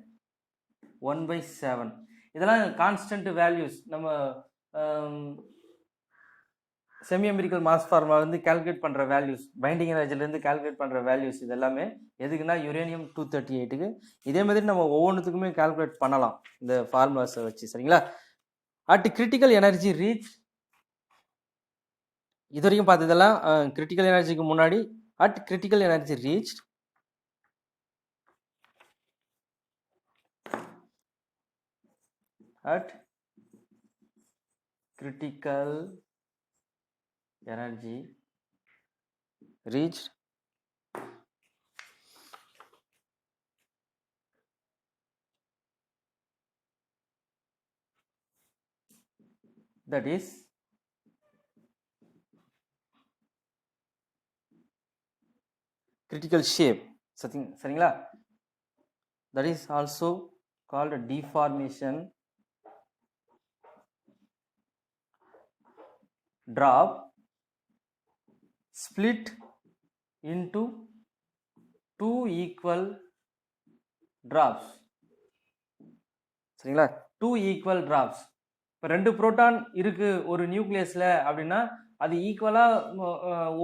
1/7. இதெல்லாம் constant values. நம்ம செமி எம்பிரிக்கல் மாஸ் ஃபார்முலா வந்து கால்குலேட் பண்ணுற வேல்யூஸ், பைண்டிங் எனர்ஜிலேருந்து கால்குலேட் பண்ணுற வேல்யூஸ். இது எல்லாமே எதுக்குன்னா யுரேனியம் 238க்கு. இதே மாதிரி நம்ம ஒவ்வொன்றுத்துக்குமே கால்குலேட் பண்ணலாம் இந்த ஃபார்முலாஸை வச்சு. சரிங்களா? அட் கிரிட்டிக்கல் எனர்ஜி ரீச், இது வரைக்கும் பார்த்ததெல்லாம் கிரிட்டிக்கல் எனர்ஜிக்கு முன்னாடி. At critical energy reach at critical energy reached that is critical shape. சரிங்களா? that is also called deformation, drop, split into 2 equal drops. சரிங்களா? 2 equal drops. இப்போ 2 புரோட்டான் இருக்கு ஒரு நியூக்ளியஸ்ல அப்படின்னா அது ஈக்குவலா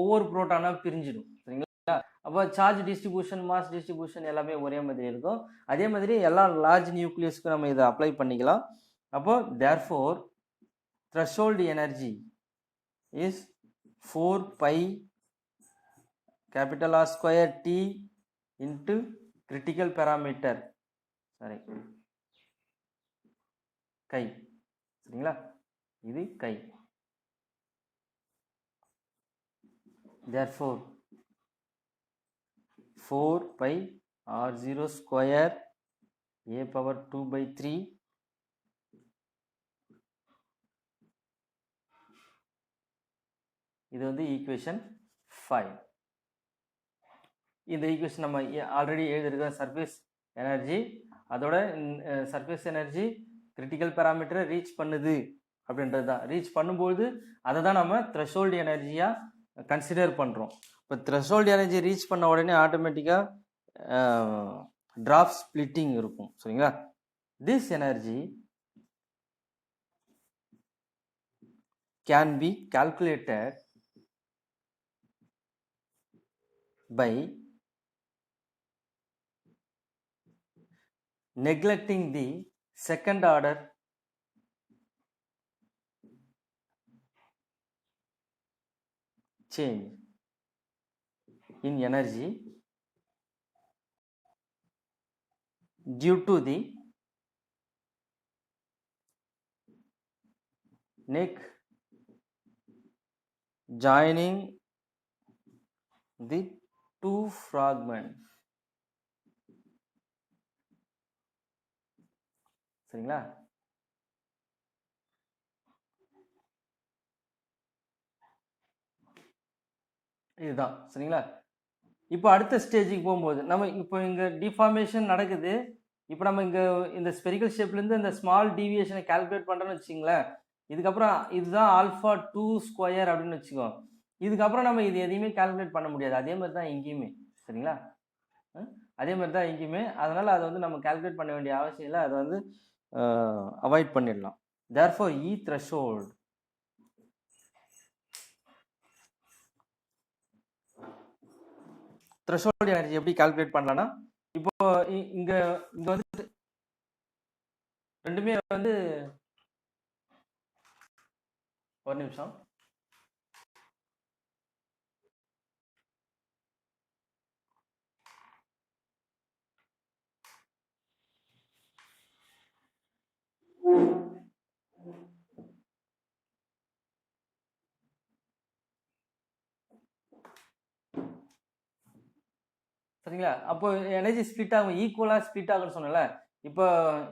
ஒவ்வொரு புரோட்டானா பிரிஞ்சிடும். சரிங்களா? அப்போ சார்ஜ் டிஸ்ட்ரிபியூஷன், மாஸ் டிஸ்ட்ரிபியூஷன் எல்லாமே ஒரே மாதிரி இருக்கும். அதே மாதிரி எல்லா லார்ஜ் நியூக்ளியஸ்க்கு நம்ம இதை அப்ளை பண்ணிக்கலாம். அப்போ therefore threshold energy is 4 pi capital R square T into critical parameter, sorry, கை. சரிங்களா? இது கை. therefore 4 pi R0 square a power 2/3 இது வந்து ஈக்குவேஷன் 5. இந்த ஈக்குவேஷன் நம்ம ஆல்ரெடி எழுதியிருக்க சர்ஃபேஸ் எனர்ஜி, அதோட சர்ஃபேஸ் எனர்ஜி கிரிட்டிக்கல் பேராமீட்டரை ரீச் பண்ணுது அப்படின்றது தான். ரீச் பண்ணும்போது அதை தான் நம்ம த்ரெஷோல்டு எனர்ஜியாக கன்சிடர் பண்ணுறோம். இப்போ த்ரெஷோல்டு எனர்ஜி ரீச் பண்ண உடனே ஆட்டோமேட்டிக்காக ட்ராப் ஸ்பிளிட்டிங் இருக்கும். சரிங்களா? This energy can be calculated by neglecting the second order change in energy due to the neck joining the two fragments. சரிங்களா? இதுதான். சரிங்களா? இப்போ அடுத்த ஸ்டேஜுக்கு போகும்போது நம்ம இப்போ இங்கே டிஃபார்மேஷன் நடக்குது. இப்போ நம்ம இங்கே இந்த ஸ்பெரிக்கல் ஷேப்லேருந்து இந்த ஸ்மால் டீவியேஷனை கால்குலேட் பண்ணுறோன்னு வச்சுங்களேன். இதுக்கப்புறம் இதுதான் ஆல்ஃபா 2 ஸ்கொயர் அப்படின்னு வச்சுக்கோ. இதுக்கப்புறம் நம்ம இது எதையுமே கால்குலேட் பண்ண முடியாது. அதே மாதிரி தான் இங்கேயுமே. சரிங்களா? அதே மாதிரி தான் இங்கேயுமே. அதனால் அதை வந்து நம்ம கால்குலேட் பண்ண வேண்டிய அவசியம் இல்லை. அதை வந்து அவாய்ட் பண்ணிடலாம். தேர்ஃபோர் இ த்ரெஷோல்டு த்ரெஷோல்டு எனர்ஜி எப்படி கால்குலேட் பண்ணலாம்னா, இப்போ இங்க வந்து ரெண்டுமே வந்து ஒரு நிமிஷம். சரிங்களா? அப்போ எனர்ஜி ஸ்பிளிட் ஆகும், ஈக்குவலா ஸ்பிளிட் ஆகும்னு சொன்னல.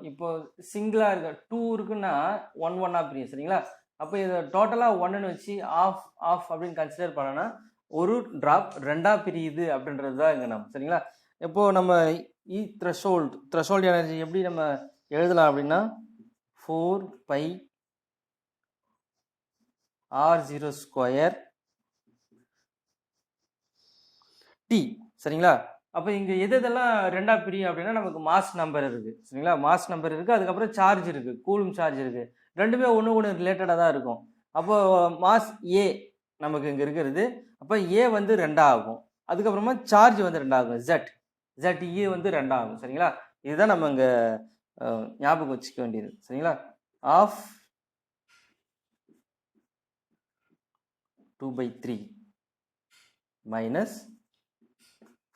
இப்போ சிங்கிளா இருக்கு, 2 இருக்குன்னா 1 1 பிரியும். சரிங்களா? அப்போ இது டோட்டலா 1ன்னு வச்சு ஆஃப் அப்படின்னு கன்சிடர் பண்ணனா ஒரு டிராப் 2ஆ பிரியுது அப்படின்றது தான் இங்க நம்ம. சரிங்களா? இப்போ நம்ம இ த்ரெஷோல்டு எனர்ஜி எப்படி நம்ம எழுதலாம் அப்படின்னா 4 pi r0 ஸ்கொயர் டி. சரிங்களா? அப்போ இங்கே எதெல்லாம் 2ஆ பிரியும் அப்படின்னா நமக்கு மாஸ் நம்பர் இருக்குது. சரிங்களா? மாஸ் நம்பர் இருக்குது, அதுக்கப்புறம் சார்ஜ் இருக்குது, கூலும் சார்ஜ் இருக்குது. ரெண்டுமே ஒன்று ரிலேட்டடாக தான் இருக்கும். அப்போ மாஸ் ஏ நமக்கு இங்கே இருக்கிறது. அப்போ ஏ வந்து 2 ஆகும். அதுக்கப்புறமா சார்ஜ் வந்து 2 ஆகும். ஜெட் ஏ வந்து 2 ஆகும். சரிங்களா? இதுதான் நம்ம இங்கே ஞாபகம் வச்சுக்க வேண்டியது. சரிங்களா? Of 2/3 minus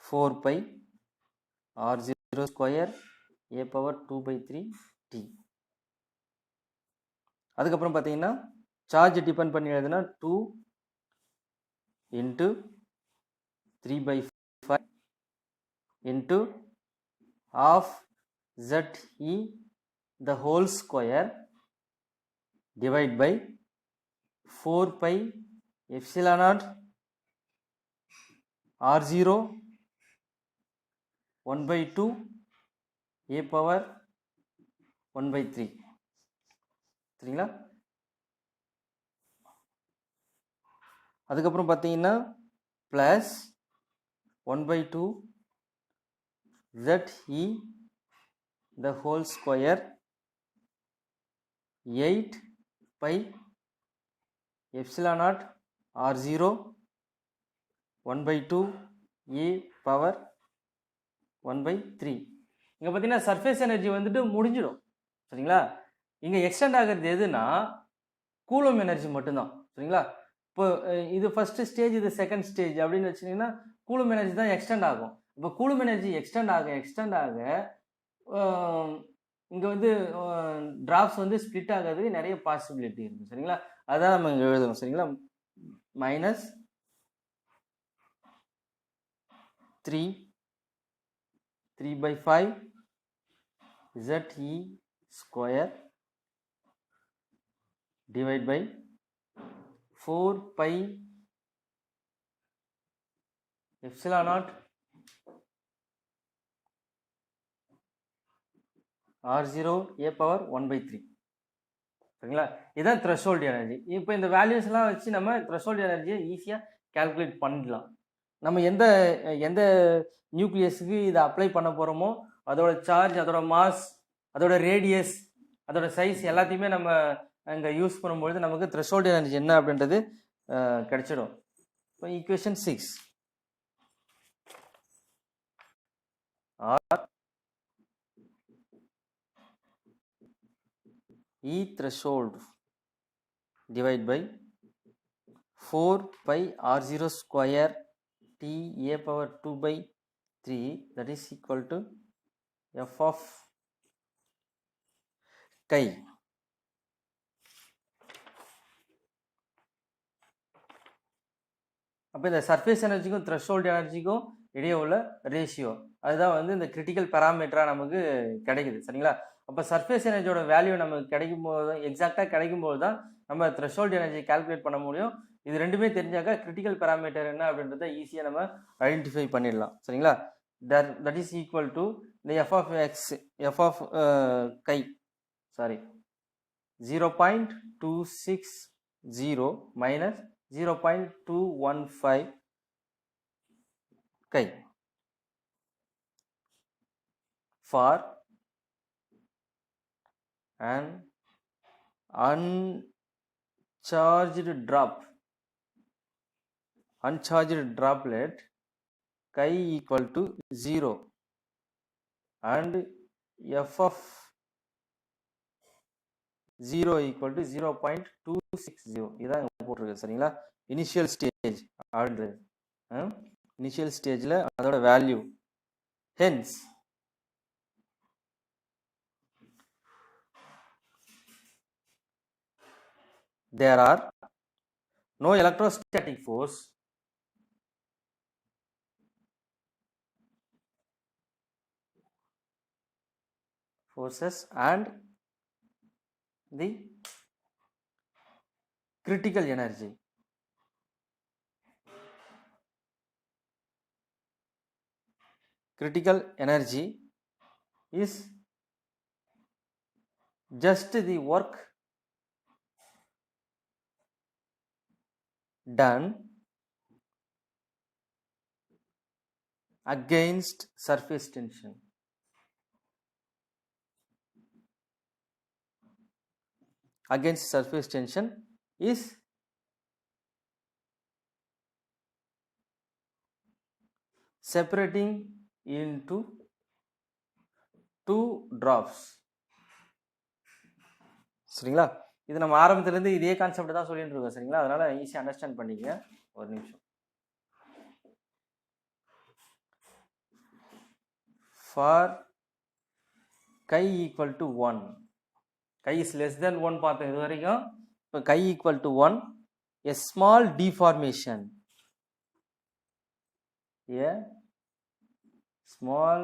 4 pi r0 square a power 2/3 t. அதுக்கப்புறம் பார்த்தீங்கன்னா சார்ஜ் டிபெண்ட் பண்ணி எழுதுனா 2 into 3/5 into half ze the whole square divide by 4 pi epsilon naught r0 1/2 a power 1/3. சரிங்களா? அதுக்கப்புறம் பார்த்தீங்கன்னா plus 1/2 ZE the whole square 8 pi epsilon naught r0 1/2 a power 1/3. இங்கே பார்த்தீங்கன்னா surface energy வந்துட்டு முடிஞ்சிடும். சரிங்களா? இங்கே எக்ஸ்டெண்ட் ஆகிறது எதுனா கூலும் எனர்ஜி மட்டும்தான். சரிங்களா? இப்போ இது ஃபர்ஸ்ட் ஸ்டேஜ், இது செகண்ட் ஸ்டேஜ் அப்படின்னு வச்சுட்டிங்கன்னா கூலும் எனர்ஜி தான் எக்ஸ்டெண்ட் ஆகும். இப்போ கூலும் எனர்ஜி எக்ஸ்டெண்ட் ஆக இங்கே வந்து டிராப்ஸ் வந்து ஸ்பிளிட் ஆகிறதுக்கு நிறைய பாசிபிலிட்டி இருக்குது. சரிங்களா? அதான் நம்ம இங்கே எழுதணும். சரிங்களா? Minus 3/5 ZE square divide by 4 pi epsilon naught r0 a power 1/3. சரிங்களா? இதுதான் த்ரெஷோல்டு எனர்ஜி. இப்போ இந்த வேல்யூஸ்லாம் வச்சு நம்ம த்ரெஷோல்டு எனர்ஜியை ஈஸியாக கால்குலேட் பண்ணிடலாம். நம்ம எந்த எந்த நியூக்ளியஸுக்கு இதை அப்ளை பண்ண போகிறோமோ அதோட சார்ஜ், அதோட மாஸ், அதோட ரேடியஸ், அதோட சைஸ் எல்லாத்தையுமே நம்ம அங்கே யூஸ் பண்ணும்பொழுது நமக்கு த்ரெஷோல்டு எனர்ஜி என்ன அப்படின்றது கிடைச்சிடும். இப்போ equation 6 or E threshold divided by 4 pi r0 square t a power 2/3, that is equal to f of chi. அப்போ இந்த சர்ஃபேஸ் எனர்ஜிக்கும் த்ரெஷோல்டு எனர்ஜிக்கும் இடையே உள்ள ரேஷியோ அதுதான் வந்து இந்த கிரிட்டிக்கல் பேராமீட்டராக நமக்கு கிடைக்குது. சரிங்களா? அப்போ சர்ஃபேஸ் எனர்ஜியோட வேல்யூ நமக்கு கிடைக்கும் போது, எக்ஸாக்டாக கிடைக்கும் போது தான் நம்ம த்ரெஷோல்டு எனர்ஜி கால்குலேட் பண்ண முடியும். இது ரெண்டுமே தெரிஞ்சாக்கா கிரிட்டிக்கல் பேராமீட்டர் என்ன அப்படின்றத ஈஸியாக நம்ம ஐடென்டிஃபை பண்ணிடலாம். சரிங்களா? தட் இஸ் ஈக்குவல் டு இந்த f of x, f of chi, sorry 0.260 minus 0.215 chi for an uncharged droplet chi equal to 0 and f of 0 equal to 0.260. இதான் போட்டிருக்கு. சரிங்களா? இனிஷியல் ஸ்டேஜ் அப்படின்றது இனிஷியல் ஸ்டேஜில் அதோட value. Hence there are no electrostatic forces and the critical energy. Critical energy is just the work done against surface tension. Against surface tension is separating into two drops. சரிங்களா? இது நம்ம ஆரம்பத்திலேருந்து இதே concept தான் சொல்லிட்டு இருக்கோம். சரிங்களா? அதனால ஈஸியாக அண்டர்ஸ்டாண்ட் பண்ணிக்கங்க. ஒரு நிமிஷம். For chi equal to 1, chi is less than 1 பார்த்தோம் இது வரைக்கும். இப்போ chi equal to 1, a small deformation, a small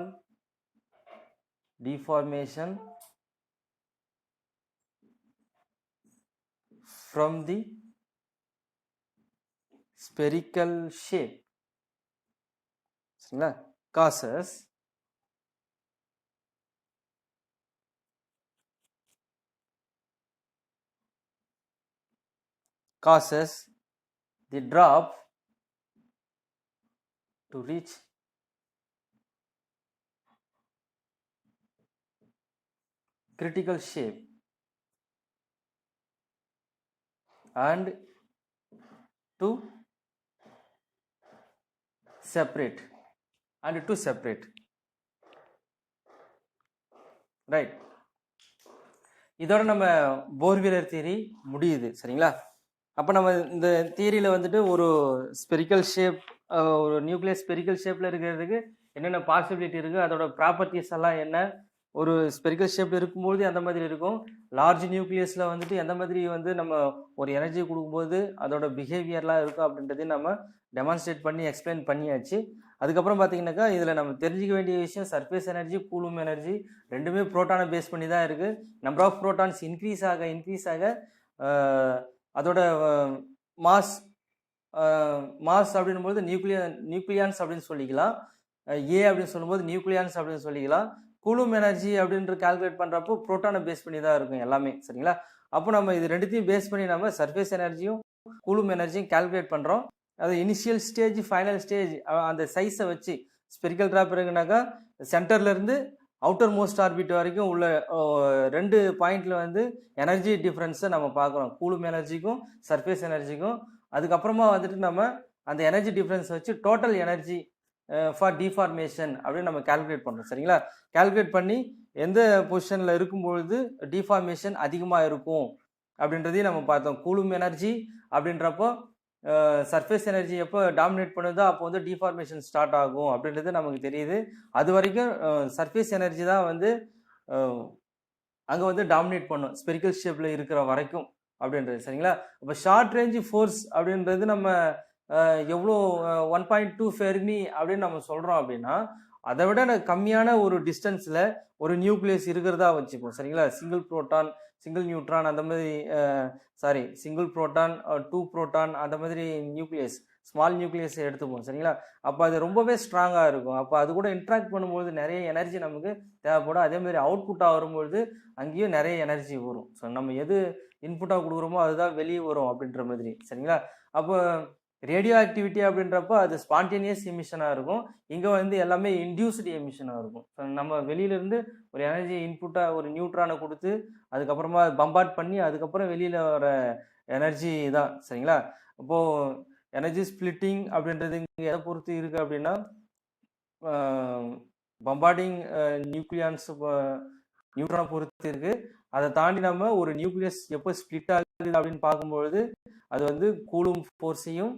deformation from the spherical shape, சரிங்களா, causes the drop to reach critical shape and to separate right. இதோட நம்ம போர்வீலர் theory முடியுது. சரிங்களா? அப்போ நம்ம இந்த தியரியில் வந்துட்டு ஒரு ஸ்பெரிக்கல் ஷேப், ஒரு நியூக்ளியஸ் ஸ்பெரிக்கல் ஷேப்பில் இருக்கிறதுக்கு என்னென்ன பாசிபிலிட்டி இருக்குது, அதோட ப்ராப்பர்ட்டிஸ் எல்லாம் என்ன, ஒரு ஸ்பெரிக்கல் ஷேப்பில் இருக்கும்போது எந்த மாதிரி இருக்கும், லார்ஜ் நியூக்ளியஸில் வந்துட்டு எந்த மாதிரி வந்து நம்ம ஒரு எனர்ஜி கொடுக்கும்போது அதோட பிஹேவியர்லாம் இருக்கும் அப்படின்றதையும் நம்ம டெமான்ஸ்ட்ரேட் பண்ணி எக்ஸ்பிளைன் பண்ணியாச்சு. அதுக்கப்புறம் பார்த்தீங்கன்னாக்கா இதில் நம்ம தெரிஞ்சிக்க வேண்டிய விஷயம், சர்ஃபேஸ் எனர்ஜி, கூலும் எனர்ஜி ரெண்டுமே ப்ரோட்டானை பேஸ் பண்ணி தான் இருக்குது. நம்பர் ஆஃப் ப்ரோட்டான்ஸ் இன்க்ரீஸ் ஆக அதோட மாஸ் மாஸ் அப்படின்போது நியூக்ளியான்ஸ் அப்படின்னு சொல்லிக்கலாம். ஏ அப்படின்னு சொல்லும்போது நியூக்ளியான்ஸ் அப்படின்னு சொல்லிக்கலாம். கூலும் எனர்ஜி அப்படின்ற கால்குலேட் பண்ணுறப்போ புரோட்டானை பேஸ் பண்ணி தான் இருக்கும் எல்லாமே, சரிங்களா? அப்போ நம்ம இது ரெண்டுத்தையும் பேஸ் பண்ணி நம்ம சர்ஃபேஸ் எனர்ஜியும் கூலும் எனர்ஜியும் கால்குலேட் பண்ணுறோம். அது இனிஷியல் ஸ்டேஜ், ஃபைனல் ஸ்டேஜ், அந்த சைஸை வச்சு ஸ்பெரிக்கல் ட்ராப் இருக்குனாக்கா சென்டர்லேருந்து அவுட்டர் மோஸ்ட் ஆர்பிட் வரைக்கும் உள்ள 2 பாயிண்ட்ல வந்து எனர்ஜி டிஃப்ரென்ஸை நம்ம பார்க்குறோம், கூலும் எனர்ஜிக்கும் சர்ஃபேஸ் எனர்ஜிக்கும். அதுக்கப்புறமா வந்துட்டு நம்ம அந்த எனர்ஜி டிஃப்ரென்ஸ் வச்சு டோட்டல் எனர்ஜி ஃபார் டிஃபார்மேஷன் அப்படின்னு நம்ம கால்குலேட் பண்ணுறோம், சரிங்களா? கால்குலேட் பண்ணி எந்த பொசிஷனில் இருக்கும்பொழுது டிஃபார்மேஷன் அதிகமாக இருக்கும் அப்படின்றதையும் நம்ம பார்த்தோம். கூலும் எனர்ஜி அப்படின்றப்போ சர்ஃபேஸ் எனர்ஜி எப்போ டாமினேட் பண்ணுதோ அப்போ வந்து டிஃபார்மேஷன் ஸ்டார்ட் ஆகும் அப்படின்றது நமக்கு தெரியுது. அது வரைக்கும் சர்ஃபேஸ் எனர்ஜி தான் வந்து அங்கே வந்து டாமினேட் பண்ணும் ஸ்பெரிக்கல் ஷேப்பில் இருக்கிற வரைக்கும் அப்படின்றது, சரிங்களா? இப்போ ஷார்ட் ரேஞ்சு ஃபோர்ஸ் அப்படின்றது நம்ம எவ்வளோ 1.2 ஃபெர்மி அப்படின்னு நம்ம சொல்கிறோம் அப்படின்னா அதை விட கம்மியான ஒரு டிஸ்டன்ஸில் ஒரு நியூக்ளியஸ் இருக்கிறதா வச்சுப்போம், சரிங்களா? சிங்கிள் புரோட்டான், சிங்கிள் நியூட்ரான், அந்த மாதிரி சிங்கிள் புரோட்டான், 2 புரோட்டான், அந்த மாதிரி நியூக்ளியஸ், ஸ்மால் நியூக்ளியஸ் எடுத்துப்போம், சரிங்களா? அப்போ அது ரொம்பவே ஸ்ட்ராங்காக இருக்கும். அப்போ அது கூட இன்ட்ராக்ட் பண்ணும்போது நிறைய எனர்ஜி நமக்கு தேவைப்படும். அதே மாதிரி அவுட்புட்டாக வரும்பொழுது அங்கேயும் நிறைய எனர்ஜி வரும். ஸோ நம்ம எது இன்புட்டாக கொடுக்குறோமோ அதுதான் வெளியே வரும் அப்படின்ற மாதிரி, சரிங்களா? அப்போ ரேடியோ ஆக்டிவிட்டி அப்படின்றப்போ அது ஸ்பான்டேனியஸ் எமிஷனாக இருக்கும். இங்கே வந்து எல்லாமே இன்டியூஸ்டு எமிஷனாக இருக்கும். ஸோ நம்ம வெளியிலேருந்து ஒரு எனர்ஜி இன்புட்டாக ஒரு நியூட்ரானை கொடுத்து அதுக்கப்புறமா பம்பார்ட் பண்ணி அதுக்கப்புறம் வெளியில் வர எனர்ஜி தான், சரிங்களா? அப்போது எனர்ஜி ஸ்பிளிட்டிங் அப்படின்றது இங்கே எதை பொறுத்து இருக்குது அப்படின்னா பம்பார்டிங் நியூட்ரானை பொறுத்து இருக்குது. அதை தாண்டி நம்ம ஒரு நியூக்ளியஸ் எப்போ ஸ்பிளிட் ஆகுது அப்படின்னு பார்க்கும்பொழுது அது வந்து கூலும் ஃபோர்ஸையும்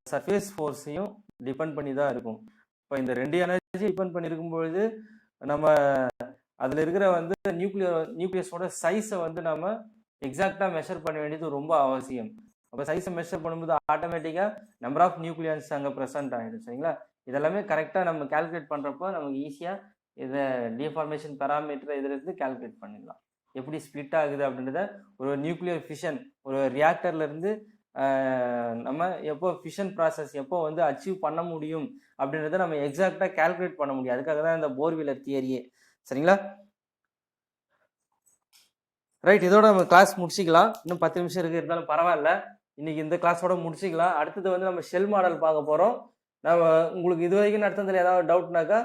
சர்ஃபேஸ் ஃபோர்ஸையும் டிபெண்ட் பண்ணி தான் இருக்கும். இப்போ இந்த 2 எனர்ஜி டிபெண்ட் பண்ணி இருக்கும்பொழுது நம்ம அதில் இருக்கிற வந்து நியூக்ளியஸோட சைஸை வந்து நம்ம எக்ஸாக்டாக மெஷர் பண்ண வேண்டியது ரொம்ப அவசியம். அப்போ சைஸை மெஷர் பண்ணும்போது ஆட்டோமேட்டிக்காக நம்பர் ஆஃப் நியூக்ளியன்ஸ் அங்கே ப்ரெசென்ட் ஆகிடும், சரிங்களா? இதெல்லாமே கரெக்டாக நம்ம கால்குலேட் பண்ணுறப்போ நமக்கு ஈஸியாக இதை டிஃபார்மேஷன் பேராமீட்டர் இதிலிருந்து கால்குலேட் பண்ணிடலாம். எப்படி ஸ்பிளிட் ஆகுது அப்படின்றத ஒரு நியூக்ளியர் ஃபிஷன் ஒரு ரியாக்டர்லேருந்து நம்ம எப்போ ஃபிஷன் ப்ராசஸ் எப்போ வந்து அச்சீவ் பண்ண முடியும் அப்படின்றத நம்ம எக்ஸாக்டாக கால்குலேட் பண்ண முடியும். அதுக்காக தான் இந்த போர்வீலர் தியரியே, சரிங்களா? ரைட், இதோட நம்ம கிளாஸ் முடிச்சிக்கலாம். இன்னும் 10 நிமிஷம் இருக்குது, இருந்தாலும் பரவாயில்ல. இன்னைக்கு இந்த கிளாஸோட முடிச்சிக்கலாம். அடுத்தது வந்து நம்ம ஷெல் மாடல் பார்க்க போகிறோம். நம்ம உங்களுக்கு இது வரைக்கும் நடத்துனதில் ஏதாவது டவுட்னாக்கா